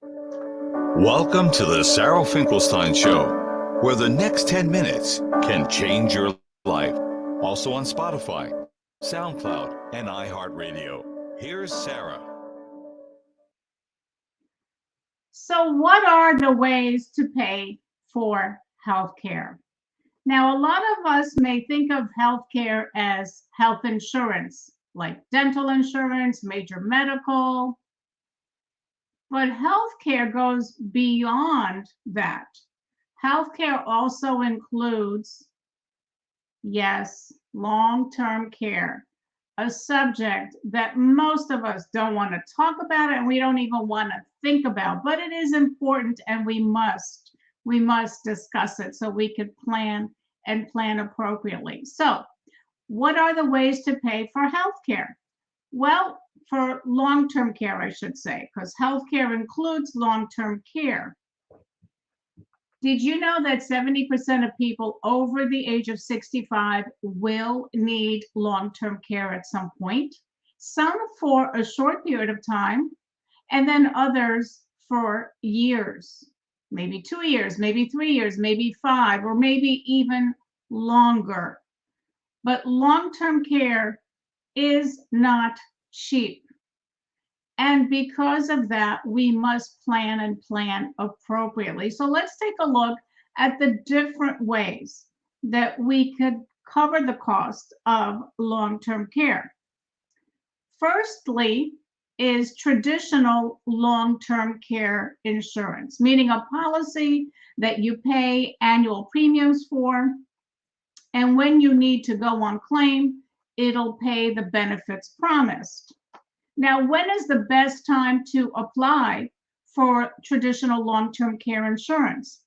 Welcome to the Sarah Finkelstein Show, where the next 10 minutes can change your life. Also on Spotify, SoundCloud, and iHeartRadio. Here's Sarah. So, what are the ways to pay for healthcare? Now, a lot of us may think of healthcare as health insurance, like dental insurance, major medical, but healthcare goes beyond that. Healthcare also includes, yes, long term care, a subject that most of us don't want to talk about and we don't even want to think about, but it is important and we must discuss it so we could plan and plan appropriately. So, what are the ways to pay for healthcare? Well, for long-term care, I should say, because healthcare includes long-term care. Did you know that 70% of people over the age of 65 will need long-term care at some point? Some for a short period of time, and then others for years, maybe 2 years, maybe 3 years, maybe five, or maybe even longer. But long-term care is not cheap. And because of that, we must plan and plan appropriately. So let's take a look at the different ways that we could cover the cost of long term care. Firstly, is traditional long term care insurance, meaning a policy that you pay annual premiums for. And when you need to go on claim, it'll pay the benefits promised. Now, when is the best time to apply for traditional long-term care insurance?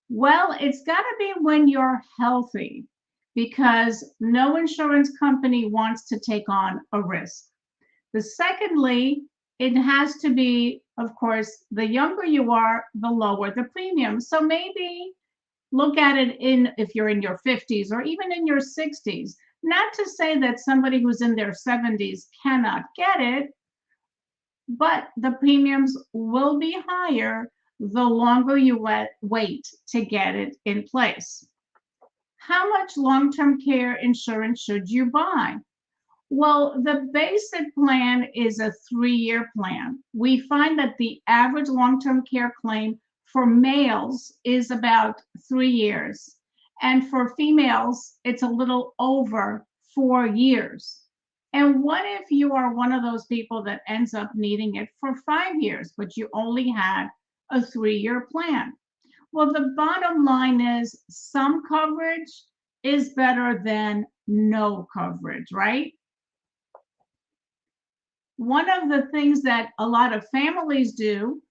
Well, it's got to be when you're healthy because no insurance company wants to take on a risk. The secondly, it has to be, of course, the younger you are, the lower the premium. So maybe look at it in if you're in your 50s or even in your 60s. Not to say that somebody who's in their 70s cannot get it, but the premiums will be higher the longer you wait to get it in place. How much long-term care insurance should you buy? Well, the basic plan is a 3-year plan. We find that the average long-term care claim for males is about 3 years, and for females, it's a little over 4 years. And what if you are one of those people that ends up needing it for 5 years, but you only had a 3-year plan? Well, the bottom line is some coverage is better than no coverage, right? One of the things that a lot of families do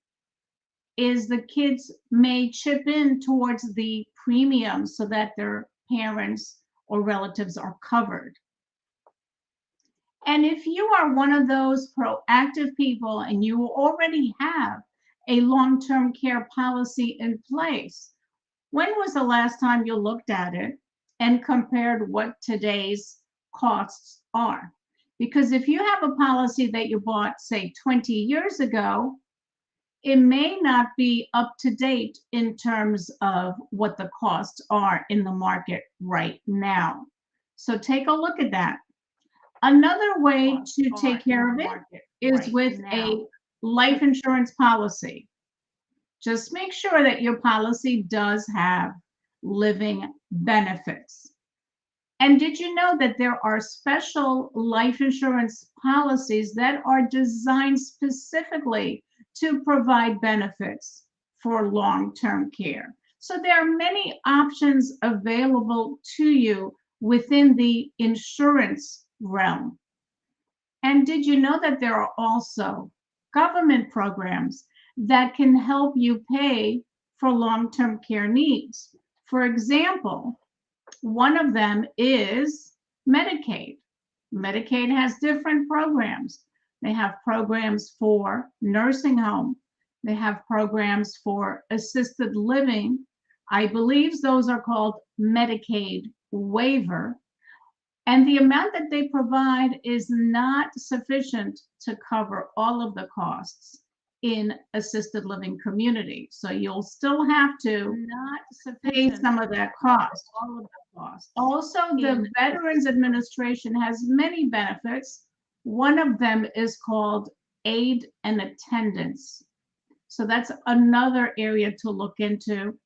is the kids may chip in towards the premium so that their parents or relatives are covered. And if you are one of those proactive people and you already have a long term care policy in place, when was the last time you looked at it and compared what today's costs are? Because if you have a policy that you bought, say, 20 years ago, it may not be up to date in terms of what the costs are in the market right now. So take a look at that. Another way to take care of it is with a life insurance policy. Just make sure that your policy does have living benefits. And did you know that there are special life insurance policies that are designed specifically to provide benefits for long-term care? So there are many options available to you within the insurance realm. And did you know that there are also government programs that can help you pay for long-term care needs? For example, one of them is Medicaid. Medicaid has different programs. They have programs for nursing home. They have programs for assisted living. I believe those are called Medicaid waiver. And the amount that they provide is not sufficient to cover all of the costs. in assisted living community. So you'll still have to Not pay sufficient some of that cost. all of the costs. Also, the in Veterans Administration has many benefits. One of them is called aid and attendance. So that's another area to look into.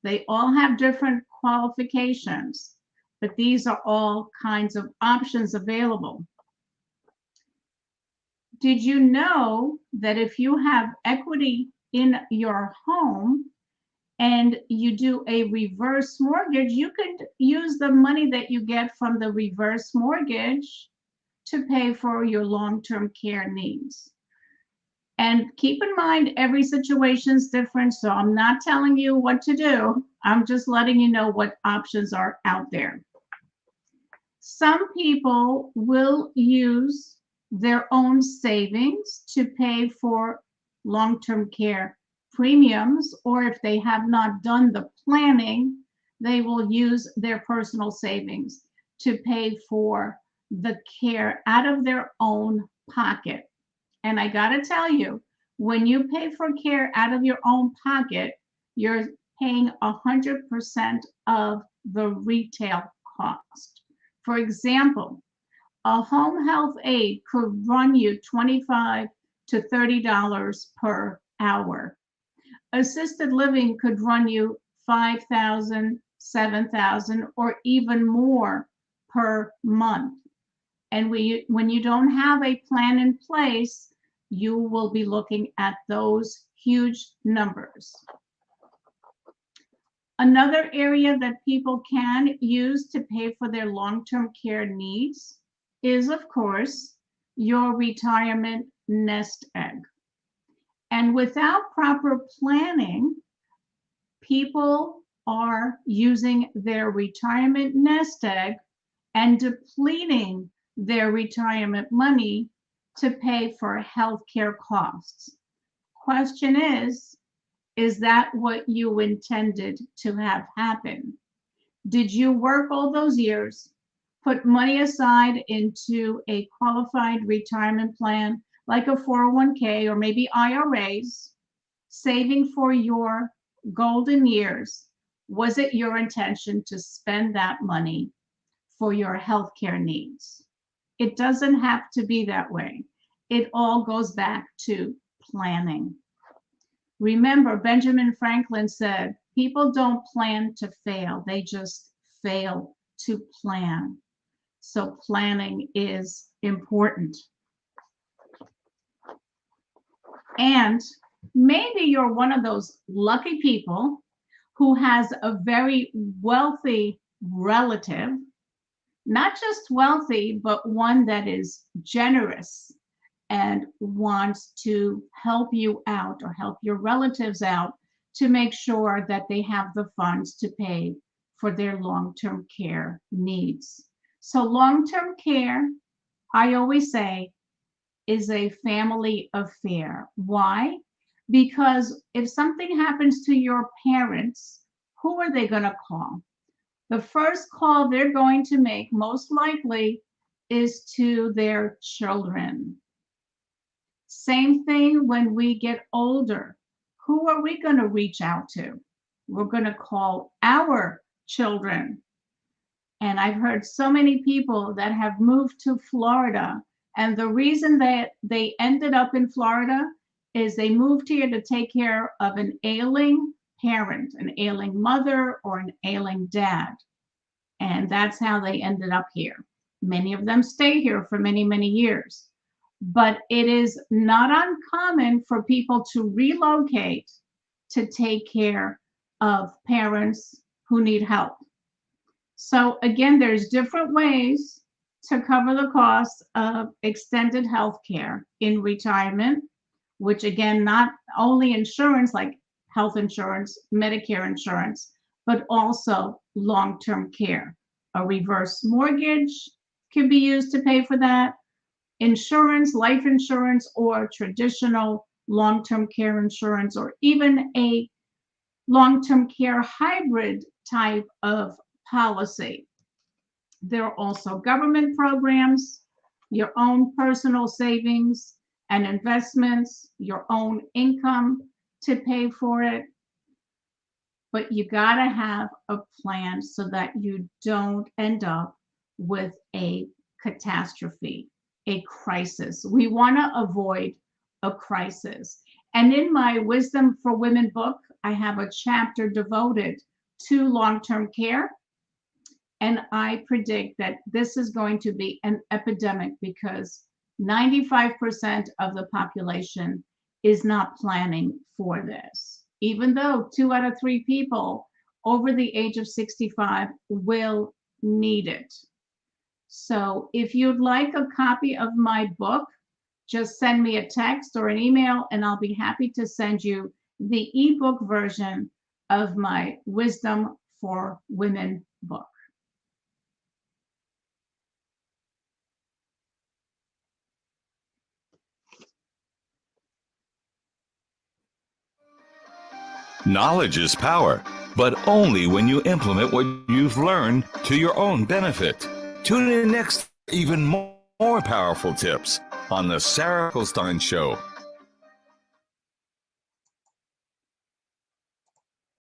They all have different qualifications, but these are all kinds of options available. Did you know that if you have equity in your home and you do a reverse mortgage, you could use the money that you get from the reverse mortgage to pay for your long-term care needs? And keep in mind, every situation is different, so I'm not telling you what to do. I'm just letting you know what options are out there. Some people will use their own savings to pay for long-term care premiums, or if they have not done the planning, they will use their personal savings to pay for the care out of their own pocket. And I got to tell you, when you pay for care out of your own pocket, you're paying 100% of the retail cost. For example, a home health aide could run you $25 to $30 per hour. Assisted living could run you $5,000, $7,000, or even more per month. And when you don't have a plan in place, you will be looking at those huge numbers. Another area that people can use to pay for their long-term care needs is, of course, your retirement nest egg. And without proper planning, people are using their retirement nest egg and depleting their retirement money to pay for healthcare costs. Question is that what you intended to have happen? Did you work all those years, put money aside into a qualified retirement plan like a 401k or maybe IRAs, saving for your golden years? Was it your intention to spend that money for your healthcare needs? It doesn't have to be that way. It all goes back to planning. Remember, Benjamin Franklin said, people don't plan to fail, they just fail to plan. So planning is important. And maybe you're one of those lucky people who has a very wealthy relative, not just wealthy, but one that is generous and wants to help you out or help your relatives out to make sure that they have the funds to pay for their long-term care needs. So long-term care, I always say, is a family affair. Why? Because if something happens to your parents, who are they going to call? The first call they're going to make, most likely, is to their children. Same thing when we get older. Who are we going to reach out to? We're going to call our children. And I've heard so many people that have moved to Florida, and the reason that they ended up in Florida is they moved here to take care of an ailing parent, an ailing mother, or an ailing dad. And that's how they ended up here. Many of them stay here for many, many years. But it is not uncommon for people to relocate to take care of parents who need help. So again, there's different ways to cover the costs of extended health care in retirement, which again, not only insurance like health insurance, Medicare insurance, but also long-term care. A reverse mortgage can be used to pay for that. Insurance, life insurance, or traditional long-term care insurance, or even a long-term care hybrid type of policy. There are also government programs, your own personal savings, and investments, your own income to pay for it. But you got to have a plan so that you don't end up with a catastrophe, a crisis. We want to avoid a crisis. And in my Wisdom for Women book, I have a chapter devoted to long-term care. And I predict that this is going to be an epidemic because 95% of the population is not planning for this, even though 2 out of 3 people over the age of 65 will need it. So if you'd like a copy of my book, just send me a text or an email and I'll be happy to send you the ebook version of my Wisdom for Women book. Knowledge is power, but only when you implement what you've learned to your own benefit. Tune in next for even more powerful tips on The Sarah Finkelstein Show.